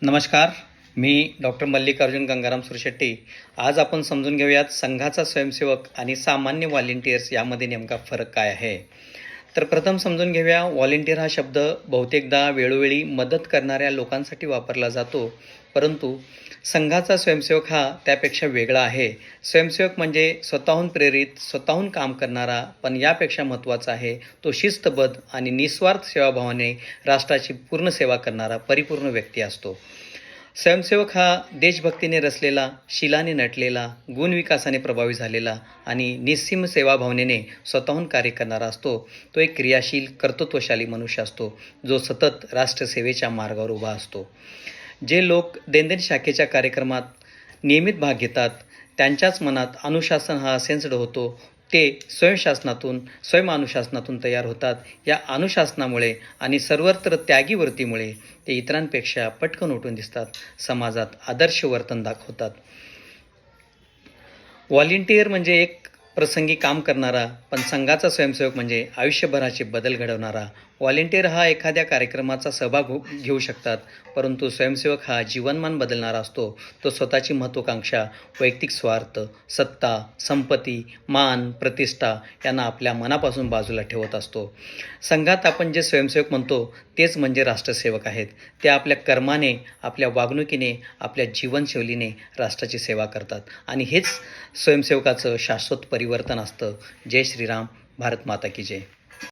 नमस्कार. मी डॉक्टर मल्लिकार्जुन गंगाराम सुरशेट्टी. आज आपण समजून घेऊयात संघाचा स्वयंसेवक आणि सामान्य व्हॉलेंटियर्स यामध्ये नेमका फरक काय आहे. तर प्रथम समजून घेऊया. व्हॉलेंटियर हा शब्द बहुतेकदा वेळोवेळी मदत करणाऱ्या लोकांसाठी वापरला जातो, परंतु संघाचा स्वयंसेवक हा त्यापेक्षा वेगळा आहे. स्वयंसेवक म्हणजे स्वतःहून प्रेरित, स्वतःहून काम करणारा, पण यापेक्षा महत्त्वाचा आहे तो शिस्तबद्ध आणि निस्वार्थ सेवाभावाने राष्ट्राची पूर्ण सेवा करणारा परिपूर्ण व्यक्ती असतो. स्वयंसेवक हा देशभक्तीने रचलेला, शिलाने नटलेला, गुणविकासाने प्रभावी झालेला आणि निस्सीम सेवाभावनेने स्वतःहून कार्य करणारा असतो. तो एक क्रियाशील, कर्तृत्वशाली मनुष्य असतो, जो सतत राष्ट्रसेवेच्या मार्गावर उभा असतो. जे लोक दैनंदिन शाखेच्या कार्यक्रमात नियमित भाग घेतात, त्यांच्याच मनात अनुशासन हा सेन्स्ड होतो. ते स्वयंअनुशासनातून तयार होतात. या अनुशासनामुळे आणि सर्वत्र त्यागी वृत्तीमुळे ते इतरांपेक्षा पटकन उठून दिसतात, समाजात आदर्श वर्तन दाखवतात. व्हॉलेंटियर म्हणजे एक प्रसंगी काम करणारा, पण संघाचा स्वयंसेवक म्हणजे आयुष्यभराचे बदल घडवणारा. व्हॉलेंटियर हा एखाद्या कार्यक्रमाचा सहभाग घेऊ शकतात, परंतु स्वयंसेवक हा जीवनमान बदलणारा असतो. तो स्वतःची महत्त्वाकांक्षा, वैयक्तिक स्वार्थ, सत्ता, संपत्ती, मान, प्रतिष्ठा यांना आपल्या मनापासून बाजूला ठेवत असतो. संघात आपण जे स्वयंसेवक म्हणतो तेच म्हणजे राष्ट्रसेवक आहेत. ते आपल्या कर्माने, आपल्या वागणुकीने, आपल्या जीवनशैलीने राष्ट्राची सेवा करतात आणि हेच स्वयंसेवकाचं शाश्वत परिवर्तन असतं. जय श्रीराम. भारत माता की जय.